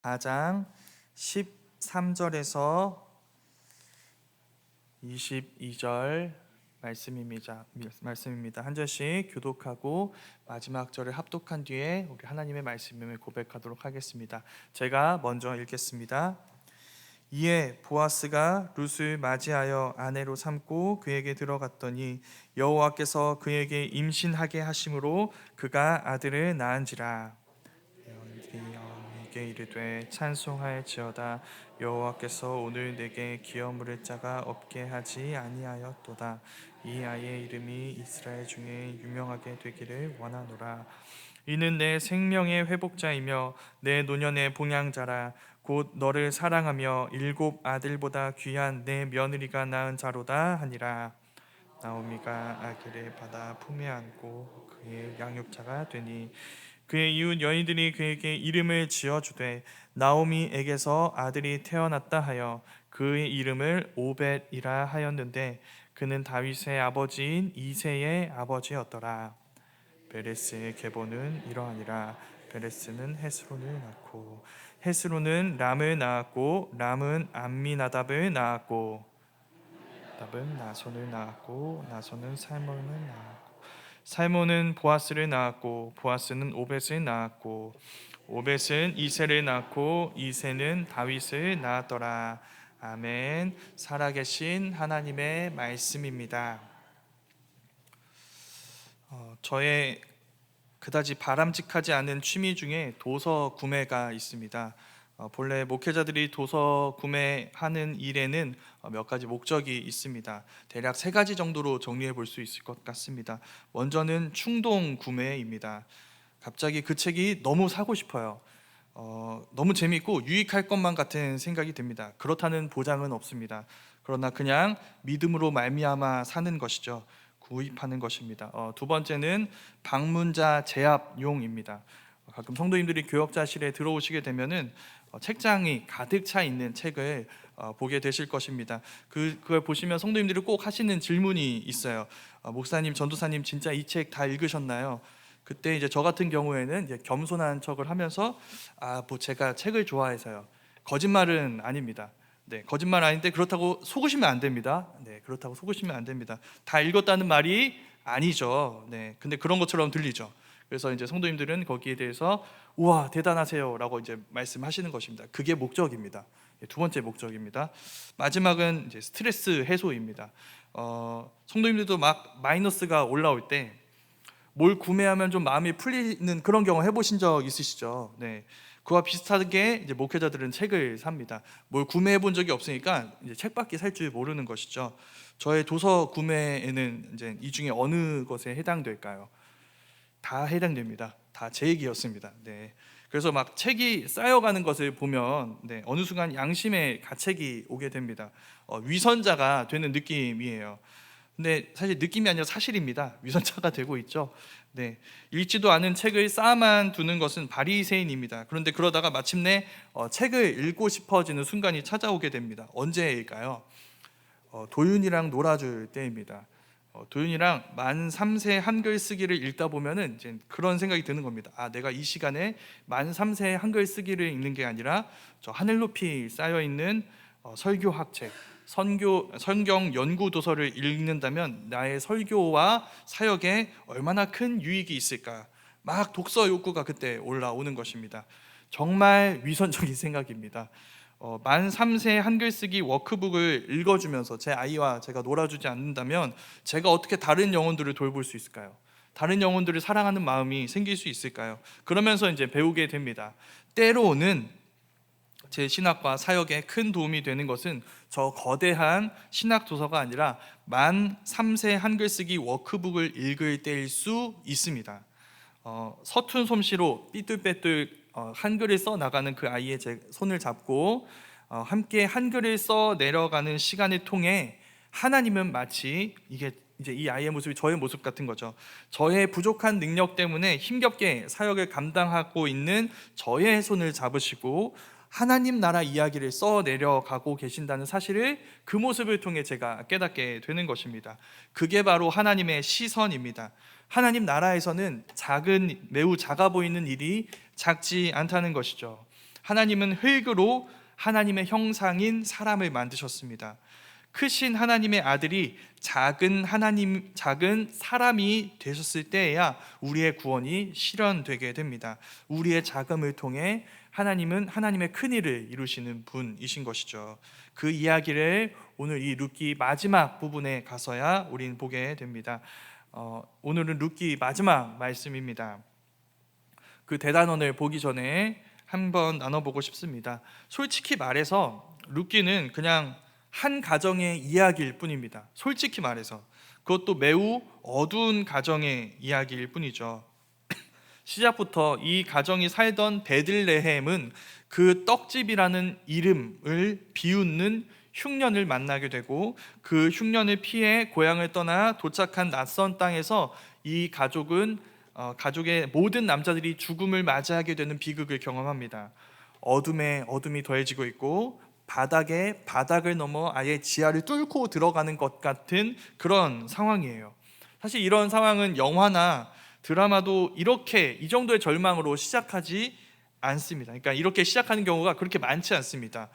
4장 13절에서 22절 말씀입니다. 한 절씩 교독하고 마지막 절을 합독한 뒤에 우리 하나님의 말씀을 고백하도록 하겠습니다. 제가 먼저 읽겠습니다. 이에 보아스가 룻을 맞이하여 아내로 삼고 그에게 들어갔더니 여호와께서 그에게 임신하게 하심으로 그가 아들을 낳은지라. 여호와께 이르되 찬송할지어다. 여호와께서 오늘 내게 기업 물을 자가 없게 하지 아니하였도다. 이 아이의 이름이 이스라엘 중에 유명하게 되기를 원하노라. 이는 내 생명의 회복자이며 내 노년의 봉양자라. 곧 너를 사랑하며 7 아들보다 귀한 내 며느리가 낳은 자로다 하니라. 나오미가 아기를 받아 품에 안고 그의 양육자가 되니 그의 이웃 여인들이 그에게 이름을 지어주되 나오미에게서 아들이 태어났다 하여 그의 이름을 오벳이라 하였는데 그는 다윗의 아버지인 이새의 아버지였더라. 베레스의 계보는 이러하니라. 베레스는 헤스론을 낳고 헤스론은 람을 낳았고 람은 암미나답을 낳았고 나답은 나손을 낳았고 나손은 살몬을 낳았고 살몬은 보아스를 낳았고 보아스는 오벳을 낳았고 오벳은 이새를 낳고 이새는 다윗을 낳았더라. 아멘. 살아계신 하나님의 말씀입니다. 저의 그다지 바람직하지 않은 취미 중에 도서 구매가 있습니다. 본래 목회자들이 도서 구매하는 일에는 몇 가지 목적이 있습니다. 대략 3가지 정도로 정리해 볼 수 있을 것 같습니다. 먼저는 충동 구매입니다. 갑자기 그 책이 너무 사고 싶어요. 너무 재밌고 유익할 것만 같은 생각이 듭니다. 그렇다는 보장은 없습니다. 그러나 그냥 믿음으로 말미암아 사는 것이죠. 구입하는 것입니다. 두 번째는 방문자 제압용입니다. 가끔 성도님들이 교역자실에 들어오시게 되면은 책장이 가득 차 있는 책을 보게 되실 것입니다. 그걸 보시면 성도님들이 꼭 하시는 질문이 있어요. 목사님, 전도사님, 진짜 이 책 다 읽으셨나요? 그때 이제 저 같은 경우에는 이제 겸손한 척을 하면서 뭐 제가 책을 좋아해서요. 거짓말은 아닙니다. 네, 거짓말 아닌데 그렇다고 속으시면 안 됩니다. 네, 그렇다고 속으시면 안 됩니다. 다 읽었다는 말이 아니죠. 네, 근데 그런 것처럼 들리죠. 그래서 이제 성도님들은 거기에 대해서 우와 대단하세요라고 이제 말씀하시는 것입니다. 그게 목적입니다. 두 번째 목적입니다. 마지막은 이제 스트레스 해소입니다. 성도님들도 막 마이너스가 올라올 때 뭘 구매하면 좀 마음이 풀리는 그런 경험 해보신 적 있으시죠? 네. 그와 비슷하게 이제 목회자들은 책을 삽니다. 뭘 구매해 본 적이 없으니까 이제 책밖에 살 줄 모르는 것이죠. 저의 도서 구매에는 이제 이 중에 어느 것에 해당될까요? 다 해당됩니다. 다 제 얘기였습니다. 네. 그래서 막 책이 쌓여가는 것을 보면 어느 순간 양심의 가책이 오게 됩니다. 위선자가 되는 느낌이에요. 근데 사실 느낌이 아니라 사실입니다. 위선자가 되고 있죠. 네, 읽지도 않은 책을 쌓아만 두는 것은 바리새인입니다. 그런데 그러다가 마침내 책을 읽고 싶어지는 순간이 찾아오게 됩니다. 언제일까요? 도윤이랑 놀아줄 때입니다. 도윤이랑 만 3세 한글 쓰기를 읽다 보면은 이제 그런 생각이 드는 겁니다. 내가 이 시간에 만 3세 한글 쓰기를 읽는 게 아니라 저 하늘 높이 쌓여 있는 설교학책, 성경 연구 도서를 읽는다면 나의 설교와 사역에 얼마나 큰 유익이 있을까? 막 독서 욕구가 그때 올라오는 것입니다. 정말 위선적인 생각입니다. 만 3세 한글 쓰기 워크북을 읽어주면서 제 아이와 제가 놀아주지 않는다면 제가 어떻게 다른 영혼들을 돌볼 수 있을까요? 다른 영혼들을 사랑하는 마음이 생길 수 있을까요? 그러면서 이제 배우게 됩니다. 때로는 제 신학과 사역에 큰 도움이 되는 것은 저 거대한 신학 도서가 아니라 만 3세 한글 쓰기 워크북을 읽을 때일 수 있습니다. 서툰 솜씨로 삐뚤빼뚤 한글을 써 나가는 그 아이의 제 손을 잡고 함께 한글을 써 내려가는 시간을 통해 하나님은 마치 이게 이제 이 아이의 모습이 저의 모습 같은 거죠. 저의 부족한 능력 때문에 힘겹게 사역을 감당하고 있는 저의 손을 잡으시고 하나님 나라 이야기를 써 내려가고 계신다는 사실을 그 모습을 통해 제가 깨닫게 되는 것입니다. 그게 바로 하나님의 시선입니다. 하나님 나라에서는 매우 작아 보이는 일이 작지 않다는 것이죠. 하나님은 흙으로 하나님의 형상인 사람을 만드셨습니다. 크신 하나님의 아들이 작은 사람이 되셨을 때에야 우리의 구원이 실현되게 됩니다. 우리의 작음을 통해 하나님은 하나님의 큰 일을 이루시는 분이신 것이죠. 그 이야기를 오늘 이 룻기 마지막 부분에 가서야 우리는 보게 됩니다. 오늘은 룻기 마지막 말씀입니다. 그 대단원을 보기 전에 한번 나눠보고 싶습니다. 솔직히 말해서 룻기는 그냥 한 가정의 이야기일 뿐입니다. 솔직히 말해서 그것도 매우 어두운 가정의 이야기일 뿐이죠. 시작부터 이 가정이 살던 베들레헴은 그 떡집이라는 이름을 비웃는 흉년을 만나게 되고, 그 흉년을 피해 고향을 떠나 도착한 낯선 땅에서 이 가족의 모든 남자들이 죽음을 맞이하게 되는 비극을 경험합니다. 어둠에 어둠이 더해지고 있고, 바닥에 바닥을 넘어 아예 지하를 뚫고 들어가는 것 같은 그런 상황이에요. 사실 이런 상황은 영화나 드라마도 이렇게 이 정도의 절망으로 시작하지 않습니다. 그러니까 이렇게 시작하는 경우가 그렇게 많지 않습니다.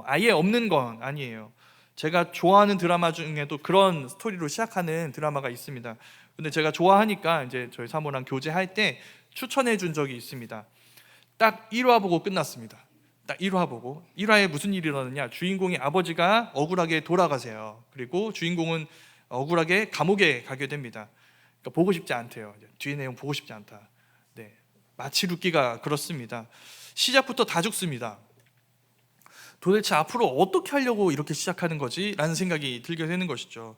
아예 없는 건 아니에요. 제가 좋아하는 드라마 중에도 그런 스토리로 시작하는 드라마가 있습니다. 근데 제가 좋아하니까 이제 저희 사모랑 교제할 때 추천해 준 적이 있습니다. 딱 1화 보고 끝났습니다. 딱 1화 보고 1화에 무슨 일이 일어나느냐, 주인공의 아버지가 억울하게 돌아가세요. 그리고 주인공은 억울하게 감옥에 가게 됩니다. 그러니까 보고 싶지 않대요. 뒤에 내용 보고 싶지 않다. 네, 마치 룻기가 그렇습니다. 시작부터 다 죽습니다. 도대체 앞으로 어떻게 하려고 이렇게 시작하는 거지? 라는 생각이 들게 되는 것이죠.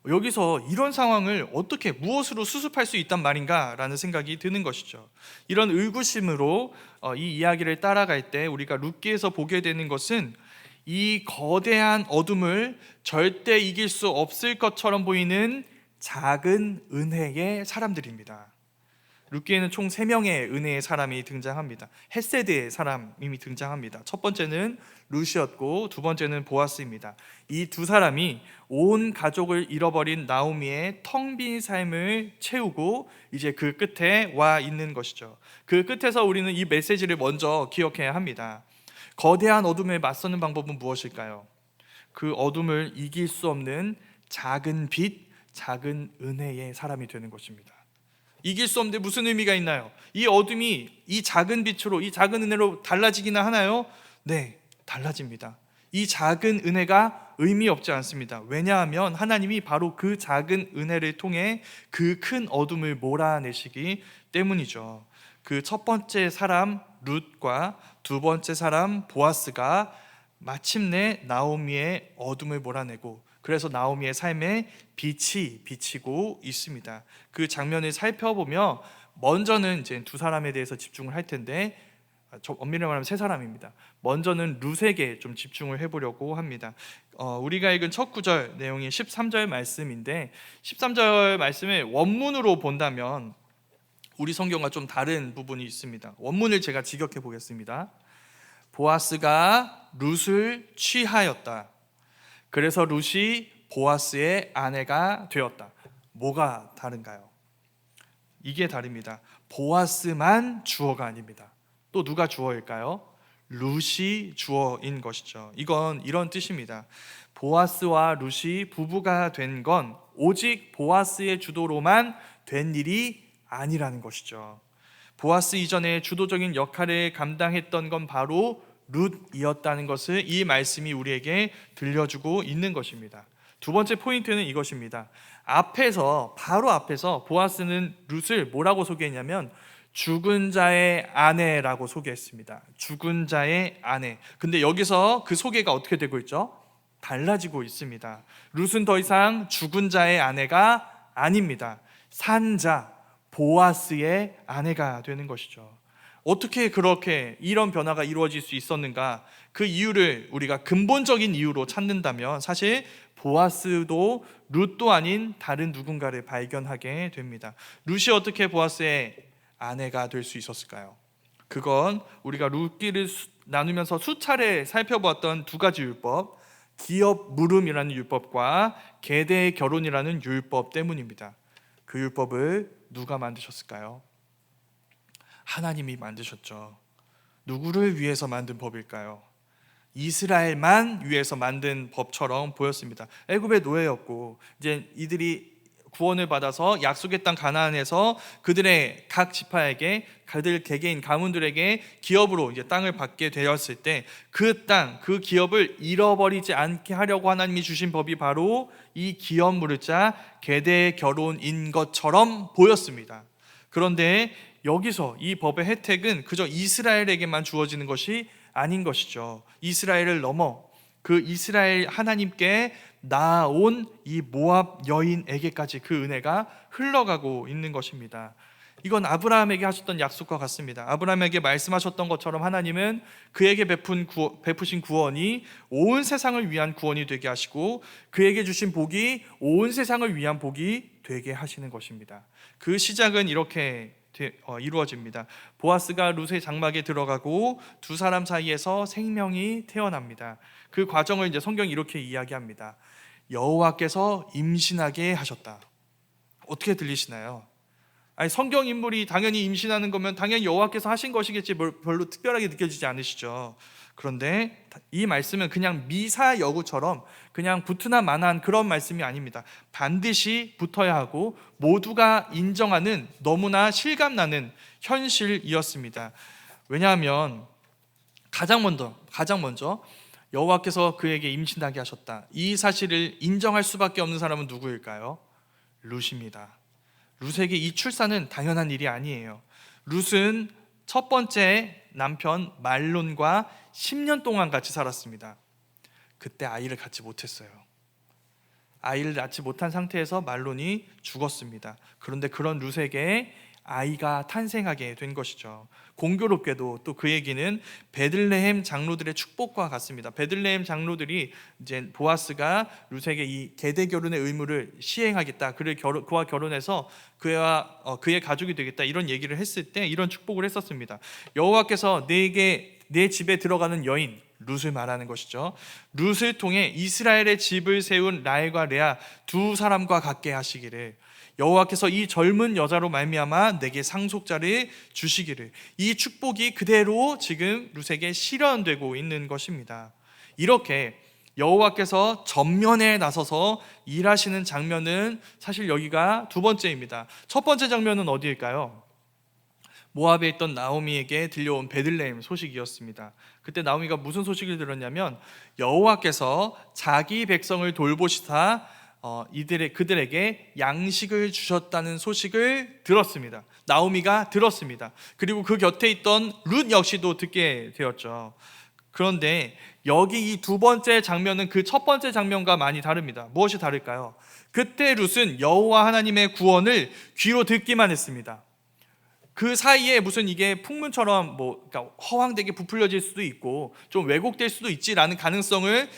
여기서 이런 상황을 어떻게 무엇으로 수습할 수 있단 말인가? 라는 생각이 드는 것이죠. 이런 의구심으로 이 이야기를 따라갈 때 우리가 룻기에서 보게 되는 것은 이 거대한 어둠을 절대 이길 수 없을 것처럼 보이는 작은 은혜의 사람들입니다. 룻기에는 총 3명의 은혜의 사람이 등장합니다. 헷세드의 사람이 등장합니다. 첫 번째는 룻이었고 두 번째는 보아스입니다. 이 두 사람이 온 가족을 잃어버린 나오미의 텅 빈 삶을 채우고 이제 그 끝에 와 있는 것이죠. 그 끝에서 우리는 이 메시지를 먼저 기억해야 합니다. 거대한 어둠에 맞서는 방법은 무엇일까요? 그 어둠을 이길 수 없는 작은 빛, 작은 은혜의 사람이 되는 것입니다. 이길 수 없는데 무슨 의미가 있나요? 이 어둠이 이 작은 빛으로, 이 작은 은혜로 달라지기나 하나요? 네, 달라집니다. 이 작은 은혜가 의미 없지 않습니다. 왜냐하면 하나님이 바로 그 작은 은혜를 통해 그 큰 어둠을 몰아내시기 때문이죠. 그 첫 번째 사람 룻과 두 번째 사람 보아스가 마침내 나오미의 어둠을 몰아내고, 그래서 나오미의 삶에 빛이 비치고 있습니다. 그 장면을 살펴보며 먼저는 이제 두 사람에 대해서 집중을 할 텐데, 엄밀히 말하면 세 사람입니다. 먼저는 룻에게 좀 집중을 해보려고 합니다. 우리가 읽은 첫 구절 내용이 13절 말씀인데, 13절 말씀을 원문으로 본다면 우리 성경과 좀 다른 부분이 있습니다. 원문을 제가 직역해 보겠습니다. 보아스가 룻을 취하였다. 그래서 룻이 보아스의 아내가 되었다. 뭐가 다른가요? 이게 다릅니다. 보아스만 주어가 아닙니다. 또 누가 주어일까요? 룻이 주어인 것이죠. 이건 이런 뜻입니다. 보아스와 룻이 부부가 된 건 오직 보아스의 주도로만 된 일이 아니라는 것이죠. 보아스 이전에 주도적인 역할을 감당했던 건 바로 룻이었다는 것을 이 말씀이 우리에게 들려주고 있는 것입니다. 두 번째 포인트는 이것입니다. 바로 앞에서 보아스는 룻을 뭐라고 소개했냐면 죽은 자의 아내라고 소개했습니다. 죽은 자의 아내. 근데 여기서 그 소개가 어떻게 되고 있죠? 달라지고 있습니다. 룻은 더 이상 죽은 자의 아내가 아닙니다. 산자 보아스의 아내가 되는 것이죠. 어떻게 그렇게 이런 변화가 이루어질 수 있었는가? 그 이유를 우리가 근본적인 이유로 찾는다면 사실 보아스도 룻도 아닌 다른 누군가를 발견하게 됩니다. 룻이 어떻게 보아스의 아내가 될 수 있었을까요? 그건 우리가 룻기를 나누면서 수차례 살펴보았던 두 가지 율법, 기업 물음이라는 율법과 계대 결혼이라는 율법 때문입니다. 그 율법을 누가 만드셨을까요? 하나님이 만드셨죠. 누구를 위해서 만든 법일까요? 이스라엘만 위해서 만든 법처럼 보였습니다. 애굽의 노예였고 이제 이들이 구원을 받아서 약속의 땅 가나안에서 그들의 각 지파에게 그들 개개인 가문들에게 기업으로 이제 땅을 받게 되었을 때 그 땅, 그 기업을 잃어버리지 않게 하려고 하나님이 주신 법이 바로 이 기업 무르자 계대 결혼인 것처럼 보였습니다. 그런데 여기서 이 법의 혜택은 그저 이스라엘에게만 주어지는 것이 아닌 것이죠. 이스라엘을 넘어 그 이스라엘 하나님께 나아온 이 모압 여인에게까지 그 은혜가 흘러가고 있는 것입니다. 이건 아브라함에게 하셨던 약속과 같습니다. 아브라함에게 말씀하셨던 것처럼 하나님은 그에게 베푸신 구원이 온 세상을 위한 구원이 되게 하시고 그에게 주신 복이 온 세상을 위한 복이 되게 하시는 것입니다. 그 시작은 이렇게 이루어집니다. 보아스가 룻의 장막에 들어가고 두 사람 사이에서 생명이 태어납니다. 그 과정을 이제 성경이 이렇게 이야기합니다. 여호와께서 임신하게 하셨다. 어떻게 들리시나요? 아니, 성경 인물이 당연히 임신하는 거면 당연히 여호와께서 하신 것이겠지 별로 특별하게 느껴지지 않으시죠? 그런데 이 말씀은 그냥 미사여구처럼 그냥 붙으나 마나한 그런 말씀이 아닙니다. 반드시 붙어야 하고 모두가 인정하는 너무나 실감나는 현실이었습니다. 왜냐하면 가장 먼저 여호와께서 그에게 임신하게 하셨다. 이 사실을 인정할 수밖에 없는 사람은 누구일까요? 룻입니다. 룻에게 이 출산은 당연한 일이 아니에요. 룻은 첫 번째 남편 말론과 10년 동안 같이 살았습니다. 그때 아이를 갖지 못했어요. 아이를 낳지 못한 상태에서 말론이 죽었습니다. 그런데 그런 룻에게 아이가 탄생하게 된 것이죠. 공교롭게도 또 그 얘기는 베들레헴 장로들의 축복과 같습니다. 베들레헴 장로들이 이제 보아스가 룻에게 이 계대 결혼의 의무를 시행하겠다, 그와 결혼해서 그의 가족이 되겠다 이런 얘기를 했을 때 이런 축복을 했었습니다. 여호와께서 내 집에 들어가는 여인 룻을 말하는 것이죠. 룻을 통해 이스라엘의 집을 세운 라헬과 레아 두 사람과 같게 하시기를, 여호와께서 이 젊은 여자로 말미암아 내게 상속자를 주시기를, 이 축복이 그대로 지금 룻에게 실현되고 있는 것입니다. 이렇게 여호와께서 전면에 나서서 일하시는 장면은 사실 여기가 두 번째입니다. 첫 번째 장면은 어디일까요? 모압에 있던 나오미에게 들려온 베들레헴 소식이었습니다. 그때 나오미가 무슨 소식을 들었냐면 여호와께서 자기 백성을 돌보시사 그들에게 양식을 주셨다는 소식을 들었습니다. 나오미가 들었습니다. 그리고 그 곁에 있던 룻 역시도 듣게 되었죠. 그런데 여기 이 두 번째 장면은 그 첫 번째 장면과 많이 다릅니다. 무엇이 다를까요? 그때 룻은 여호와 하나님의 구원을 귀로 듣기만 했습니다. 그 사이에 무슨 이게 풍문처럼 그러니까 허황되게 부풀려질 수도 있고 좀 왜곡될 수도 있지라는 가능성을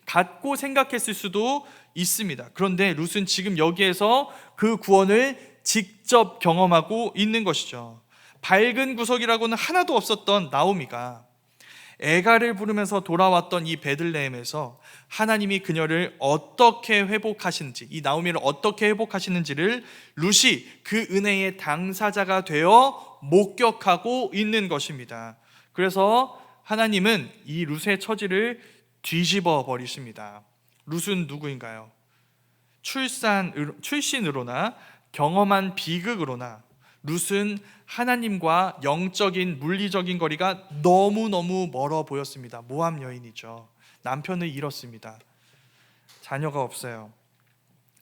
갖고 생각했을 수도 있습니다. 그런데 룻은 지금 여기에서 그 구원을 직접 경험하고 있는 것이죠. 밝은 구석이라고는 하나도 없었던 나오미가 애가를 부르면서 돌아왔던 이 베들레헴에서 하나님이 그녀를 어떻게 회복하시는지, 이 나오미를 어떻게 회복하시는지를 룻이 그 은혜의 당사자가 되어 목격하고 있는 것입니다. 그래서 하나님은 이 룻의 처지를 뒤집어 버리십니다. 룻은 누구인가요? 출신으로나 경험한 비극으로나 룻은 하나님과 영적인 물리적인 거리가 너무너무 멀어 보였습니다. 모함 여인이죠. 남편을 잃었습니다. 자녀가 없어요.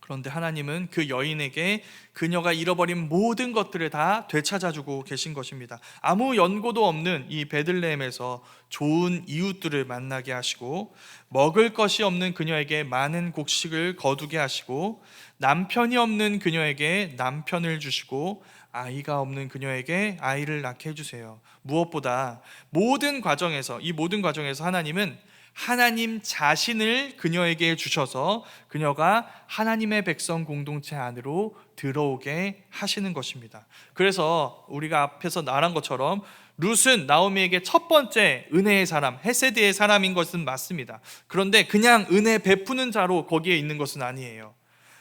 그런데 하나님은 그 여인에게 그녀가 잃어버린 모든 것들을 다 되찾아주고 계신 것입니다. 아무 연고도 없는 이 베들레헴에서 좋은 이웃들을 만나게 하시고, 먹을 것이 없는 그녀에게 많은 곡식을 거두게 하시고, 남편이 없는 그녀에게 남편을 주시고, 아이가 없는 그녀에게 아이를 낳게 해주세요. 무엇보다 모든 과정에서 하나님은 하나님 자신을 그녀에게 주셔서 그녀가 하나님의 백성 공동체 안으로 들어오게 하시는 것입니다. 그래서 우리가 앞에서 말한 것처럼 룻은 나오미에게 첫 번째 은혜의 사람, 헤세드의 사람인 것은 맞습니다. 그런데 그냥 은혜 베푸는 자로 거기에 있는 것은 아니에요.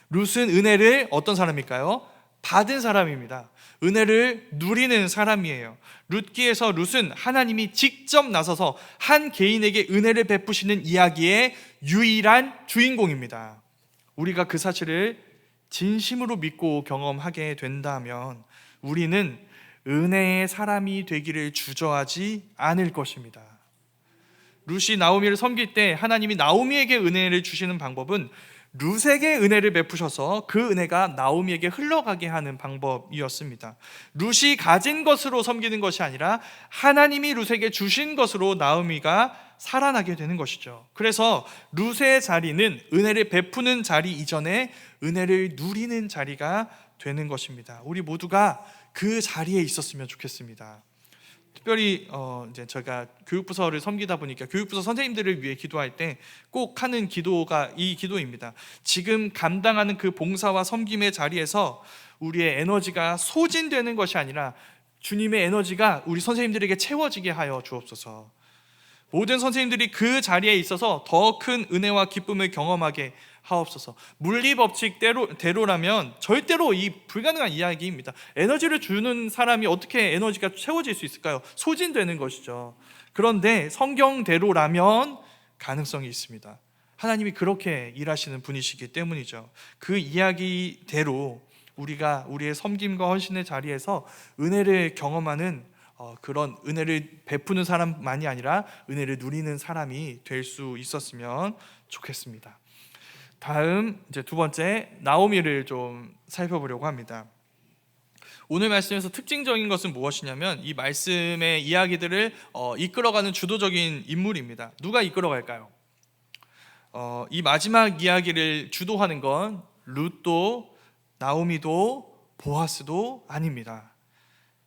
룻은 은혜를 어떤 사람일까요? 받은 사람입니다. 은혜를 누리는 사람이에요. 룻기에서 룻은 하나님이 직접 나서서 한 개인에게 은혜를 베푸시는 이야기의 유일한 주인공입니다. 우리가 그 사실을 진심으로 믿고 경험하게 된다면 우리는 은혜의 사람이 되기를 주저하지 않을 것입니다. 룻이 나오미를 섬길 때 하나님이 나오미에게 은혜를 주시는 방법은 룻에게 은혜를 베푸셔서 그 은혜가 나오미에게 흘러가게 하는 방법이었습니다. 룻이 가진 것으로 섬기는 것이 아니라 하나님이 룻에게 주신 것으로 나오미가 살아나게 되는 것이죠. 그래서 룻의 자리는 은혜를 베푸는 자리 이전에 은혜를 누리는 자리가 되는 것입니다. 우리 모두가 그 자리에 있었으면 좋겠습니다. 특별히 이제 제가 교육부서를 섬기다 보니까 교육부서 선생님들을 위해 기도할 때 꼭 하는 기도가 이 기도입니다. 지금 감당하는 그 봉사와 섬김의 자리에서 우리의 에너지가 소진되는 것이 아니라 주님의 에너지가 우리 선생님들에게 채워지게 하여 주옵소서. 모든 선생님들이 그 자리에 있어서 더 큰 은혜와 기쁨을 경험하게 하옵소서. 물리법칙대로라면 절대로 이 불가능한 이야기입니다. 에너지를 주는 사람이 어떻게 에너지가 채워질 수 있을까요? 소진되는 것이죠. 그런데 성경대로라면 가능성이 있습니다. 하나님이 그렇게 일하시는 분이시기 때문이죠. 그 이야기대로 우리가 우리의 섬김과 헌신의 자리에서 은혜를 경험하는 그런 은혜를 베푸는 사람만이 아니라 은혜를 누리는 사람이 될 수 있었으면 좋겠습니다. 다음 이제 두 번째 나오미를 좀 살펴보려고 합니다. 오늘 말씀에서 특징적인 것은 무엇이냐면 이 말씀의 이야기들을 이끌어가는 주도적인 인물입니다. 누가 이끌어갈까요? 이 마지막 이야기를 주도하는 건 룻도 나오미도 보아스도 아닙니다.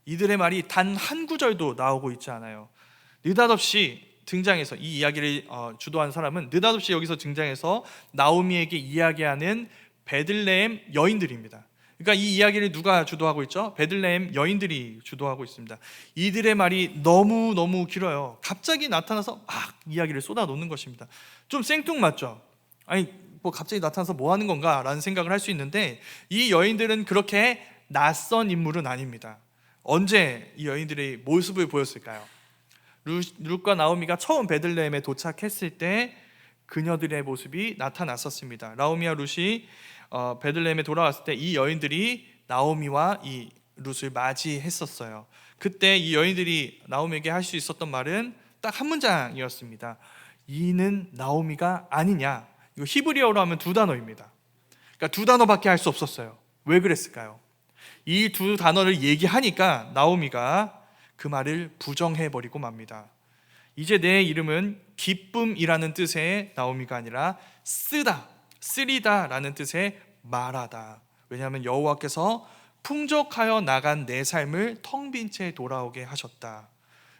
이들의 말이 단 한 구절도 나오고 있지 않아요. 느닷없이 등장해서 이 이야기를 주도한 사람은 느닷없이 여기서 등장해서 나오미에게 이야기하는 베들레헴 여인들입니다. 그러니까 이 이야기를 누가 주도하고 있죠? 베들레헴 여인들이 주도하고 있습니다. 이들의 말이 너무 길어요. 갑자기 나타나서 막 이야기를 쏟아놓는 것입니다. 좀 생뚱맞죠? 아니 뭐 갑자기 나타나서 뭐 하는 건가? 라는 생각을 할 수 있는데 이 여인들은 그렇게 낯선 인물은 아닙니다. 언제 이 여인들의 모습을 보였을까요? 룻과 나오미가 처음 베들레헴에 도착했을 때 그녀들의 모습이 나타났었습니다. 나오미와 룻이 베들레헴에 돌아왔을 때 이 여인들이 나오미와 이 룻을 맞이했었어요. 그때 이 여인들이 나오미에게 할 수 있었던 말은 딱 한 문장이었습니다. 이는 나오미가 아니냐. 이거 히브리어로 하면 두 단어입니다. 그러니까 두 단어밖에 할 수 없었어요. 왜 그랬을까요? 이 두 단어를 얘기하니까 나오미가 그 말을 부정해버리고 맙니다. 이제 내 이름은 기쁨이라는 뜻의 나오미가 아니라 쓰리다 라는 뜻의 말하다. 왜냐하면 여호와께서 풍족하여 나간 내 삶을 텅 빈 채 돌아오게 하셨다.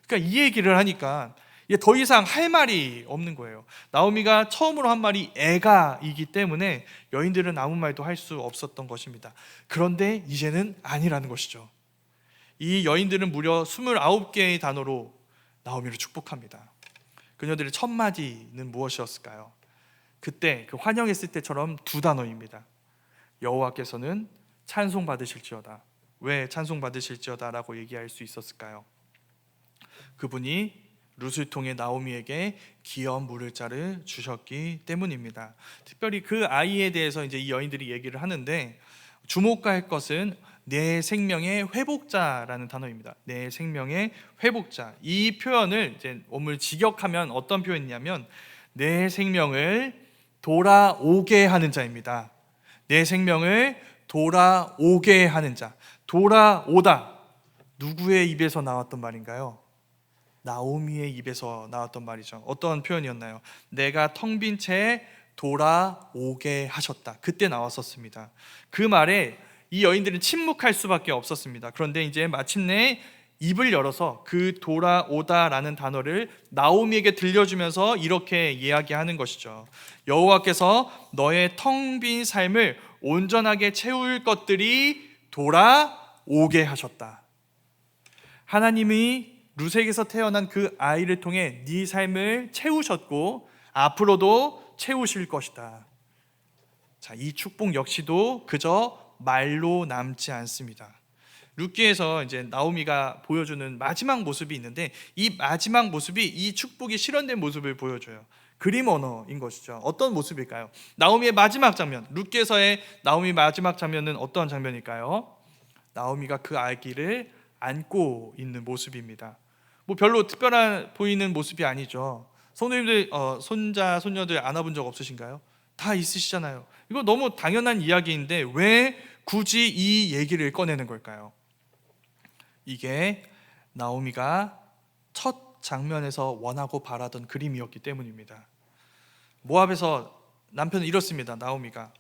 그러니까 이 얘기를 하니까 더 이상 할 말이 없는 거예요. 나오미가 처음으로 한 말이 애가이기 때문에 여인들은 아무 말도 할 수 없었던 것입니다. 그런데 이제는 아니라는 것이죠. 이 여인들은 무려 29개의 단어로 나오미를 축복합니다. 그녀들의 첫 마디는 무엇이었을까요? 그때 그 환영했을 때처럼 두 단어입니다. 여호와께서는 찬송받으실지어다. 왜 찬송받으실지어다 라고 얘기할 수 있었을까요? 그분이 룻을 통해 나오미에게 기업 물을 자를 주셨기 때문입니다. 특별히 그 아이에 대해서 이제 이 여인들이 얘기를 하는데 주목할 것은 내 생명의 회복자라는 단어입니다. 내 생명의 회복자. 이 표현을 이제 오늘 직역하면 어떤 표현이냐면 내 생명을 돌아오게 하는 자입니다. 내 생명을 돌아오게 하는 자. 돌아오다. 누구의 입에서 나왔던 말인가요? 나오미의 입에서 나왔던 말이죠. 어떤 표현이었나요? 내가 텅 빈 채 돌아오게 하셨다. 그때 나왔었습니다. 그 말에 이 여인들은 침묵할 수밖에 없었습니다. 그런데 이제 마침내 입을 열어서 그 돌아오다라는 단어를 나오미에게 들려주면서 이렇게 이야기하는 것이죠. 여호와께서 너의 텅 빈 삶을 온전하게 채울 것들이 돌아오게 하셨다. 하나님이 룻에게서 태어난 그 아이를 통해 네 삶을 채우셨고 앞으로도 채우실 것이다. 자, 이 축복 역시도 그저 말로 남지 않습니다. 룻기에서 이제 나오미가 보여주는 마지막 모습이 있는데, 이 마지막 모습이 이 축복이 실현된 모습을 보여줘요. 그림 언어인 것이죠. 어떤 모습일까요? 나오미의 마지막 장면, 룻기에서의 나오미 마지막 장면은 어떤 장면일까요? 나오미가 그 아기를 안고 있는 모습입니다. 뭐 별로 특별한 보이는 모습이 아니죠. 손님들 손자 손녀들 안아본 적 없으신가요? 다 있으시잖아요. 이거 너무 당연한 이야기인데 왜 굳이 이 얘기를 꺼내는 걸까요? 이게 나오미가 첫 장면에서 원하고 바라던 그림이었기 때문입니다. 모압에서 남편은 이렇습니다. 나오미가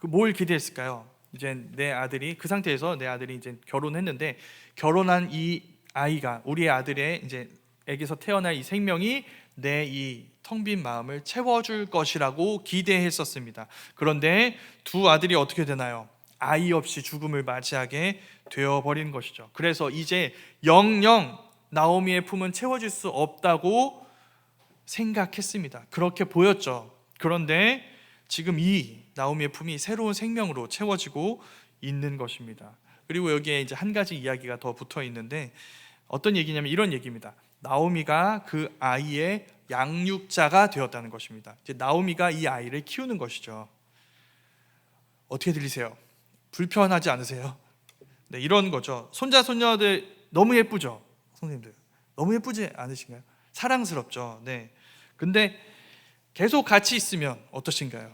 뭘 기대했을까요? 이제 내 아들이 그 상태에서 내 아들이 이제 결혼했는데, 결혼한 이 아이가, 우리의 아들의 이제 에게서 태어날 이 생명이 내 이 텅 빈 마음을 채워줄 것이라고 기대했었습니다. 그런데 두 아들이 어떻게 되나요? 아이 없이 죽음을 맞이하게 되어버린 것이죠. 그래서 이제 영영 나오미의 품은 채워질 수 없다고 생각했습니다. 그렇게 보였죠. 그런데 지금 이 나오미의 품이 새로운 생명으로 채워지고 있는 것입니다. 그리고 여기에 이제 한 가지 이야기가 더 붙어 있는데, 어떤 얘기냐면 이런 얘기입니다. 나오미가 그 아이의 양육자가 되었다는 것입니다. 이제 나오미가 이 아이를 키우는 것이죠. 어떻게 들리세요? 불편하지 않으세요? 네, 이런 거죠. 손자 손녀들 너무 예쁘죠? 선생님들 너무 예쁘지 않으신가요? 사랑스럽죠. 네. 근데 계속 같이 있으면 어떠신가요?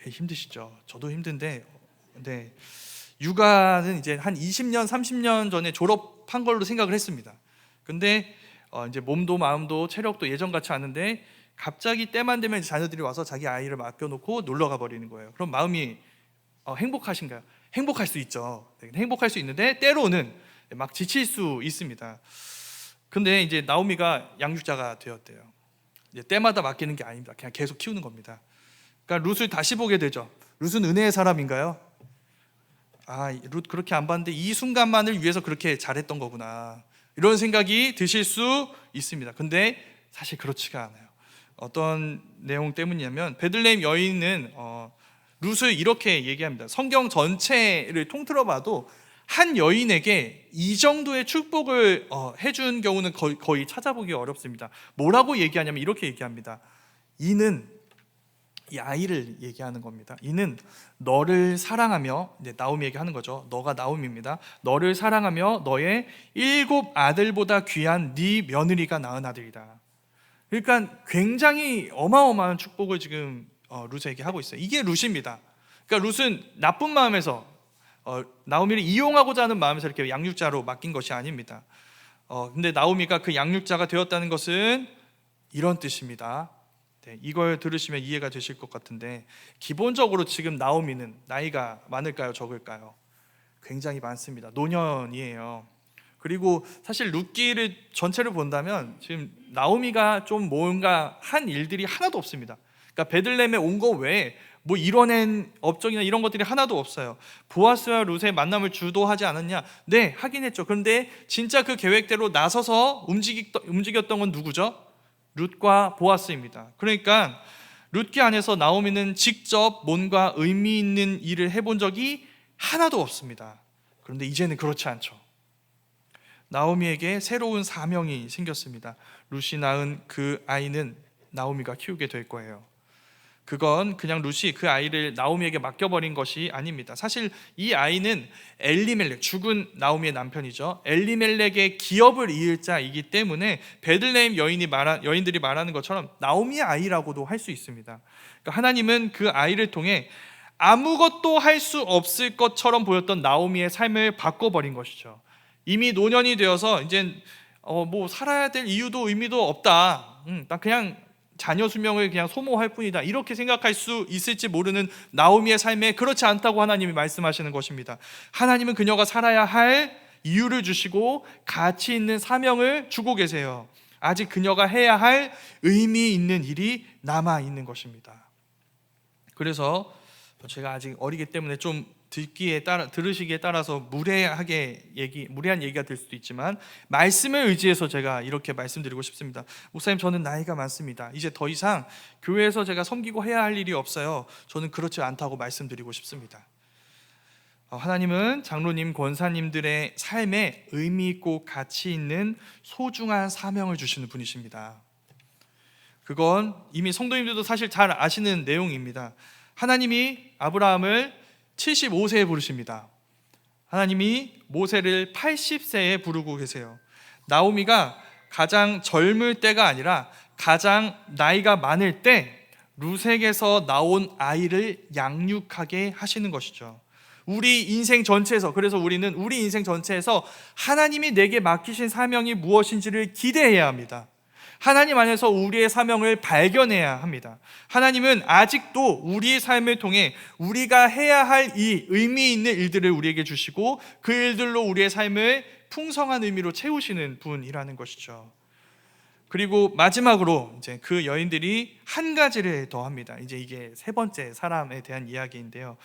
힘드시죠? 저도 힘든데, 네. 육아는 이제 한 20년, 30년 전에 졸업한 걸로 생각을 했습니다. 근데 이제 몸도 마음도 체력도 예전 같지 않은데 갑자기 때만 되면 자녀들이 와서 자기 아이를 맡겨놓고 놀러 가버리는 거예요. 그럼 마음이 행복하신가요? 행복할 수 있죠. 행복할 수 있는데 때로는 막 지칠 수 있습니다. 근데 이제 나오미가 양육자가 되었대요. 이제 때마다 맡기는 게 아닙니다. 그냥 계속 키우는 겁니다. 그러니까 룻을 다시 보게 되죠. 룻은 은혜의 사람인가요? 룻 그렇게 안 봤는데 이 순간만을 위해서 그렇게 잘했던 거구나, 이런 생각이 드실 수 있습니다. 근데 사실 그렇지가 않아요. 어떤 내용 때문이냐면, 베들레헴 여인은 룻을 이렇게 얘기합니다. 성경 전체를 통틀어 봐도 한 여인에게 이 정도의 축복을 해준 경우는 거의 찾아보기 어렵습니다. 뭐라고 얘기하냐면 이렇게 얘기합니다. 이는, 이 아이를 얘기하는 겁니다. 이는 너를 사랑하며, 이제 나오미에게 하는 거죠. 너가 나오미입니다. 너를 사랑하며 너의 7 아들보다 귀한 네 며느리가 낳은 아들이다. 그러니까 굉장히 어마어마한 축복을 지금 룻에게 하고 있어요. 이게 룻입니다. 그러니까 룻은 나쁜 마음에서 나오미를 이용하고자 하는 마음에서 이렇게 양육자로 맡긴 것이 아닙니다. 근데 나오미가 그 양육자가 되었다는 것은 이런 뜻입니다. 네, 이걸 들으시면 이해가 되실 것 같은데, 기본적으로 지금 나오미는 나이가 많을까요, 적을까요? 굉장히 많습니다. 노년이에요. 그리고 사실 룻기를 전체를 본다면 지금 나오미가 좀 뭔가 한 일들이 하나도 없습니다. 그러니까 베들레헴에 온 거 외에 뭐 이뤄낸 업적이나 이런 것들이 하나도 없어요. 보아스와 룻의 만남을 주도하지 않았냐? 네, 하긴 했죠. 그런데 진짜 그 계획대로 나서서 움직였던 건 누구죠? 룻과 보아스입니다. 그러니까 룻기 안에서 나오미는 직접 뭔가 의미 있는 일을 해본 적이 하나도 없습니다. 그런데 이제는 그렇지 않죠. 나오미에게 새로운 사명이 생겼습니다. 룻이 낳은 그 아이는 나오미가 키우게 될 거예요. 그건 그냥 룻이 그 아이를 나오미에게 맡겨버린 것이 아닙니다. 사실 이 아이는 엘리멜렉, 죽은 나오미의 남편이죠. 엘리멜렉의 기업을 이을 자이기 때문에 베들레헴 여인들이 말하는 것처럼 나오미의 아이라고도 할 수 있습니다. 그러니까 하나님은 그 아이를 통해 아무것도 할 수 없을 것처럼 보였던 나오미의 삶을 바꿔버린 것이죠. 이미 노년이 되어서 이제 뭐 살아야 될 이유도 의미도 없다. 나 그냥 자녀 수명을 그냥 소모할 뿐이다, 이렇게 생각할 수 있을지 모르는 나오미의 삶에 그렇지 않다고 하나님이 말씀하시는 것입니다. 하나님은 그녀가 살아야 할 이유를 주시고 가치 있는 사명을 주고 계세요. 아직 그녀가 해야 할 의미 있는 일이 남아 있는 것입니다. 그래서 제가 아직 어리기 때문에 좀 들으시기에 따라서 무례한 얘기가 될 수도 있지만, 말씀을 의지해서 제가 이렇게 말씀드리고 싶습니다. 목사님, 저는 나이가 많습니다. 이제 더 이상 교회에서 제가 섬기고 해야 할 일이 없어요. 저는 그렇지 않다고 말씀드리고 싶습니다. 하나님은 장로님, 권사님들의 삶에 의미 있고 가치 있는 소중한 사명을 주시는 분이십니다. 그건 이미 성도님들도 사실 잘 아시는 내용입니다. 하나님이 아브라함을 75세에 부르십니다. 하나님이 모세를 80세에 부르고 계세요. 나오미가 가장 젊을 때가 아니라 가장 나이가 많을 때 루색에서 나온 아이를 양육하게 하시는 것이죠. 우리 인생 전체에서, 그래서 우리는 우리 인생 전체에서 하나님이 내게 맡기신 사명이 무엇인지를 기대해야 합니다. 하나님 안에서 우리의 사명을 발견해야 합니다. 하나님은 아직도 우리의 삶을 통해 우리가 해야 할 이 의미 있는 일들을 우리에게 주시고 그 일들로 우리의 삶을 풍성한 의미로 채우시는 분이라는 것이죠. 그리고 마지막으로 이제 그 여인들이 한 가지를 더 합니다. 이제 이게 세 번째 사람에 대한 이야기인데요.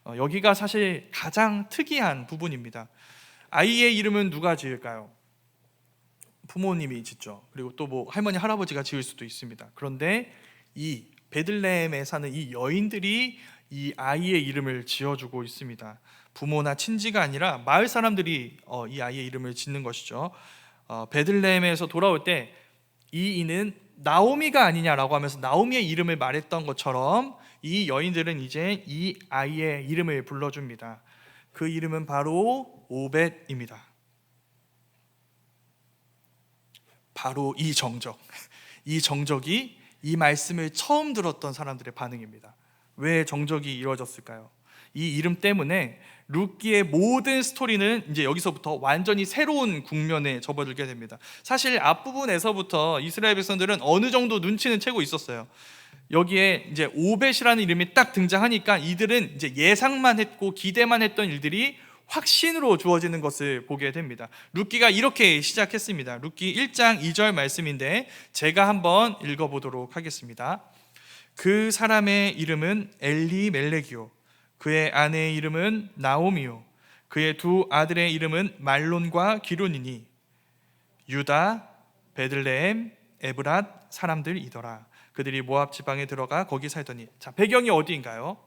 여기가 사실 가장 특이한 부분입니다. 아이의 이름은 누가 지을까요? 부모님이 짓죠. 그리고 또 뭐 할머니, 할아버지가 지을 수도 있습니다. 그런데 이 베들레헴에 사는 이 여인들이 이 아이의 이름을 지어주고 있습니다. 부모나 친지가 아니라 마을 사람들이 이 아이의 이름을 짓는 것이죠. 베들레헴에서 돌아올 때 이 이는 나오미가 아니냐라고 하면서 나오미의 이름을 말했던 것처럼 이 여인들은 이제 이 아이의 이름을 불러줍니다. 그 이름은 바로 오벳입니다. 바로 이 정적이 이 말씀을 처음 들었던 사람들의 반응입니다. 왜 정적이 이루어졌을까요? 이 이름 때문에 룻기의 모든 스토리는 이제 여기서부터 완전히 새로운 국면에 접어들게 됩니다. 사실 앞부분에서부터 이스라엘 백성들은 어느 정도 눈치는 채고 있었어요. 여기에 이제 오벳이라는 이름이 딱 등장하니까 이들은 이제 예상만 했고 기대만 했던 일들이 확신으로 주어지는 것을 보게 됩니다. 룻기가 이렇게 시작했습니다. 룻기 1장 2절 말씀인데 제가 한번 읽어보도록 하겠습니다. 그 사람의 이름은 엘리멜렉이요 그의 아내의 이름은 나오미요 그의 두 아들의 이름은 말론과 기론이니 유다, 베들레헴, 에브랏 사람들이더라. 그들이 모압 지방에 들어가 거기 살더니. 자, 배경이 어디인가요?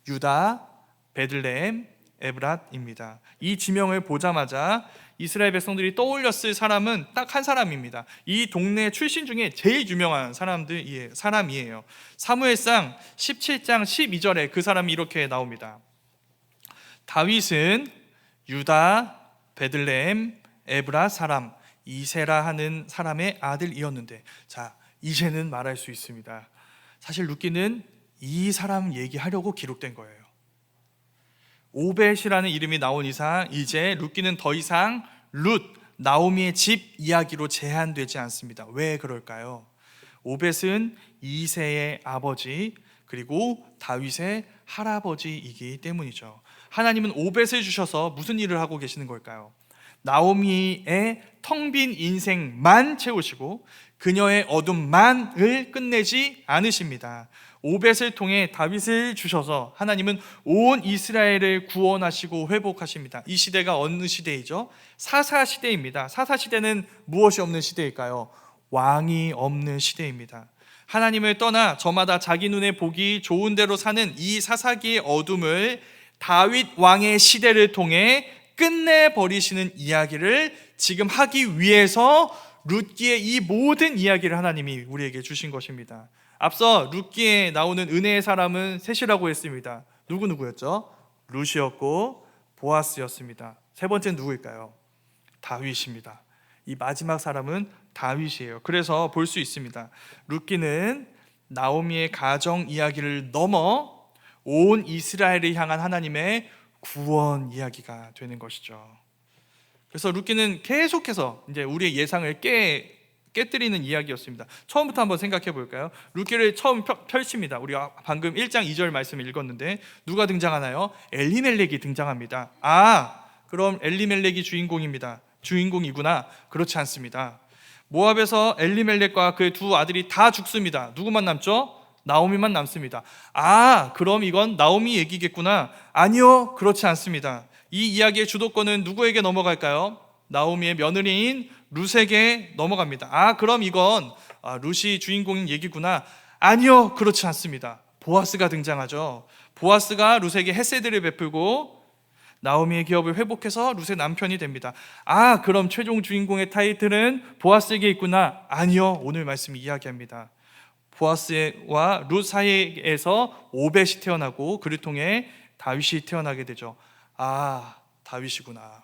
유다, 베들레헴, 에브랏입니다. 이 지명을 보자마자 이스라엘 백성들이 떠올렸을 사람은 딱 한 사람입니다. 이 동네 출신 중에 제일 유명한 사람이에요. 사무엘상 17장 12절에 그 사람이 이렇게 나옵니다. 다윗은 유다, 베들레헴, 에브랏 사람 이세라 하는 사람의 아들이었는데, 자, 이제는 말할 수 있습니다. 사실 룻기는 이 사람 얘기하려고 기록된 거예요. 오벳이라는 이름이 나온 이상 이제 룻기는 더 이상 룻, 나오미의 집 이야기로 제한되지 않습니다. 왜 그럴까요? 오벳은 이새의 아버지 그리고 다윗의 할아버지이기 때문이죠. 하나님은 오벳을 주셔서 무슨 일을 하고 계시는 걸까요? 나오미의 텅 빈 인생만 채우시고 그녀의 어둠만을 끝내지 않으십니다. 오벳을 통해 다윗을 주셔서 하나님은 온 이스라엘을 구원하시고 회복하십니다. 이 시대가 어느 시대이죠? 사사시대입니다. 사사시대는 무엇이 없는 시대일까요? 왕이 없는 시대입니다. 하나님을 떠나 저마다 자기 눈에 보기 좋은 대로 사는 이 사사기의 어둠을 다윗 왕의 시대를 통해 끝내버리시는 이야기를 지금 하기 위해서 룻기의 이 모든 이야기를 하나님이 우리에게 주신 것입니다. 앞서 룻기에 나오는 은혜의 사람은 셋이라고 했습니다. 누구였죠? 룻이었고 보아스였습니다. 세 번째는 누구일까요? 다윗입니다. 이 마지막 사람은 다윗이에요. 그래서 볼 수 있습니다. 룻기는 나오미의 가정 이야기를 넘어 온 이스라엘을 향한 하나님의 구원 이야기가 되는 것이죠. 그래서 룻기는 계속해서 이제 우리의 예상을 깨뜨리는 이야기였습니다. 처음부터 한번 생각해 볼까요? 룻기를 처음 펼칩니다. 우리가 방금 1장 2절 말씀을 읽었는데 누가 등장하나요? 엘리멜렉이 등장합니다. 그럼 엘리멜렉이 주인공이구나. 그렇지 않습니다. 모압에서 엘리멜렉과 그의 두 아들이 다 죽습니다. 누구만 남죠? 나오미만 남습니다. 그럼 이건 나오미 얘기겠구나. 아니요, 그렇지 않습니다. 이 이야기의 주도권은 누구에게 넘어갈까요? 나오미의 며느리인 룻에게 넘어갑니다. 그럼 이건 룻이 주인공인 얘기구나. 아니요, 그렇지 않습니다. 보아스가 등장하죠. 보아스가 룻에게 헤세드를 베풀고 나오미의 기업을 회복해서 룻의 남편이 됩니다. 그럼 최종 주인공의 타이틀은 보아스에게 있구나. 아니요, 오늘 말씀이 이야기합니다. 보아스와 룻 사이에서 오벳이 태어나고 그를 통해 다윗이 태어나게 되죠. 다윗이구나.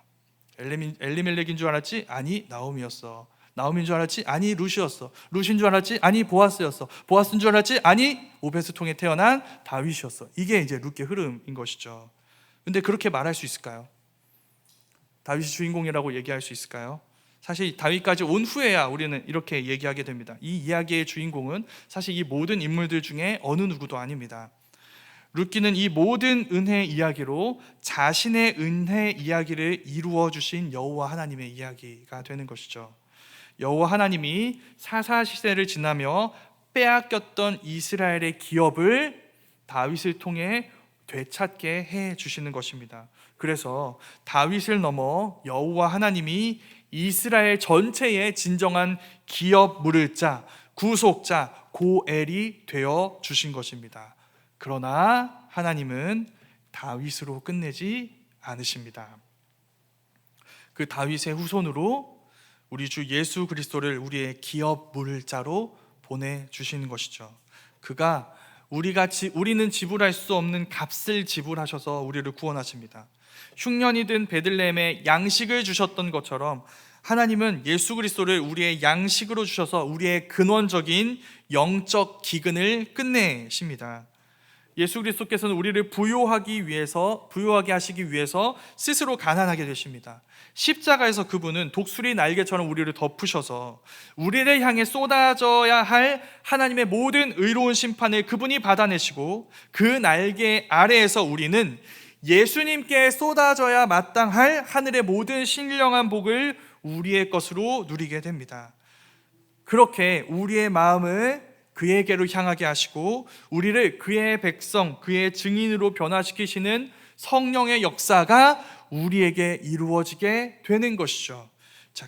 엘리멜렉인 줄 알았지? 아니, 나오미였어. 나오미인 줄 알았지? 아니, 룻이었어. 룻인 줄 알았지? 아니, 보아스였어. 보아스인 줄 알았지? 아니, 오벳을 통해 태어난 다윗이었어. 이게 이제 룻의 흐름인 것이죠. 근데 그렇게 말할 수 있을까요? 다윗이 주인공이라고 얘기할 수 있을까요? 사실 다윗까지 온 후에야 우리는 이렇게 얘기하게 됩니다. 이 이야기의 주인공은 사실 이 모든 인물들 중에 어느 누구도 아닙니다. 룻기는 이 모든 은혜 이야기로 자신의 은혜 이야기를 이루어 주신 여호와 하나님의 이야기가 되는 것이죠. 여호와 하나님이 사사시대를 지나며 빼앗겼던 이스라엘의 기업을 다윗을 통해 되찾게 해 주시는 것입니다. 그래서 다윗을 넘어 여호와 하나님이 이스라엘 전체의 진정한 기업 물을 자, 구속자, 고엘이 되어 주신 것입니다. 그러나 하나님은 다윗으로 끝내지 않으십니다. 그 다윗의 후손으로 우리 주 예수 그리스도를 우리의 기업 물을 자로 보내주시는 것이죠. 그가 우리는 지불할 수 없는 값을 지불하셔서 우리를 구원하십니다. 흉년이 든 베들레헴에 양식을 주셨던 것처럼 하나님은 예수 그리스도를 우리의 양식으로 주셔서 우리의 근원적인 영적 기근을 끝내십니다. 예수 그리스도께서는 우리를 부요하게 하시기 위해서 스스로 가난하게 되십니다. 십자가에서 그분은 독수리 날개처럼 우리를 덮으셔서 우리를 향해 쏟아져야 할 하나님의 모든 의로운 심판을 그분이 받아내시고 그 날개 아래에서 우리는 예수님께 쏟아져야 마땅할 하늘의 모든 신령한 복을 우리의 것으로 누리게 됩니다. 그렇게 우리의 마음을 그에게로 향하게 하시고 우리를 그의 백성, 그의 증인으로 변화시키시는 성령의 역사가 우리에게 이루어지게 되는 것이죠.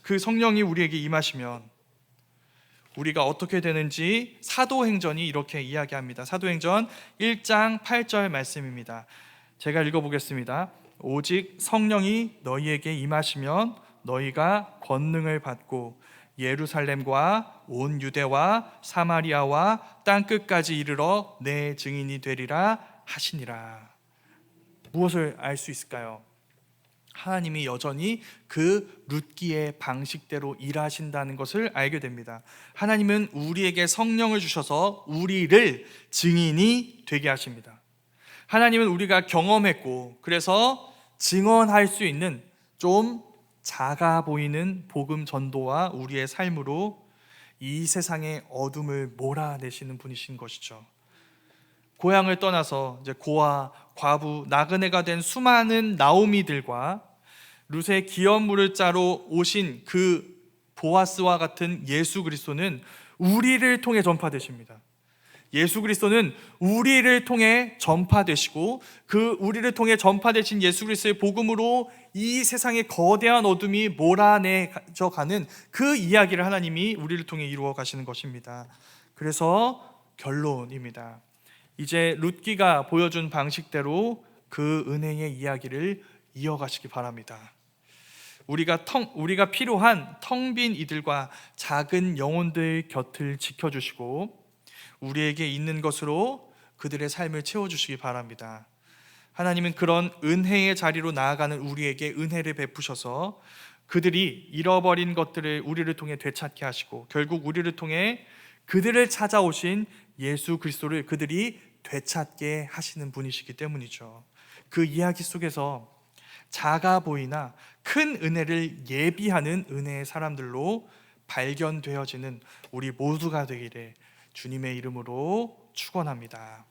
그 성령이 우리에게 임하시면 우리가 어떻게 되는지 사도행전이 이렇게 이야기합니다. 사도행전 1장 8절 말씀입니다. 제가 읽어보겠습니다. 오직 성령이 너희에게 임하시면 너희가 권능을 받고 예루살렘과 온 유대와 사마리아와 땅끝까지 이르러 내 증인이 되리라 하시니라. 무엇을 알 수 있을까요? 하나님이 여전히 그 룻기의 방식대로 일하신다는 것을 알게 됩니다. 하나님은 우리에게 성령을 주셔서 우리를 증인이 되게 하십니다. 하나님은 우리가 경험했고 그래서 증언할 수 있는 좀 작아 보이는 복음 전도와 우리의 삶으로 이 세상의 어둠을 몰아내시는 분이신 것이죠. 고향을 떠나서 이제 고아, 과부, 나그네가 된 수많은 나오미들과 룻의 기업 물을 자로 오신 그 보아스와 같은 예수 그리스도는 우리를 통해 전파되십니다. 예수 그리스도는 우리를 통해 전파되시고 그 우리를 통해 전파되신 예수 그리스도의 복음으로 이 세상의 거대한 어둠이 몰아내져 가는 그 이야기를 하나님이 우리를 통해 이루어 가시는 것입니다. 그래서 결론입니다. 이제 룻기가 보여준 방식대로 그 은혜의 이야기를 이어가시기 바랍니다. 우리가 필요한 텅 빈 이들과 작은 영혼들 곁을 지켜주시고 우리에게 있는 것으로 그들의 삶을 채워주시기 바랍니다. 하나님은 그런 은혜의 자리로 나아가는 우리에게 은혜를 베푸셔서 그들이 잃어버린 것들을 우리를 통해 되찾게 하시고 결국 우리를 통해 그들을 찾아오신 예수 그리스도를 그들이 되찾게 하시는 분이시기 때문이죠. 그 이야기 속에서 작아 보이나 큰 은혜를 예비하는 은혜의 사람들로 발견되어지는 우리 모두가 되기를 주님의 이름으로 축원합니다.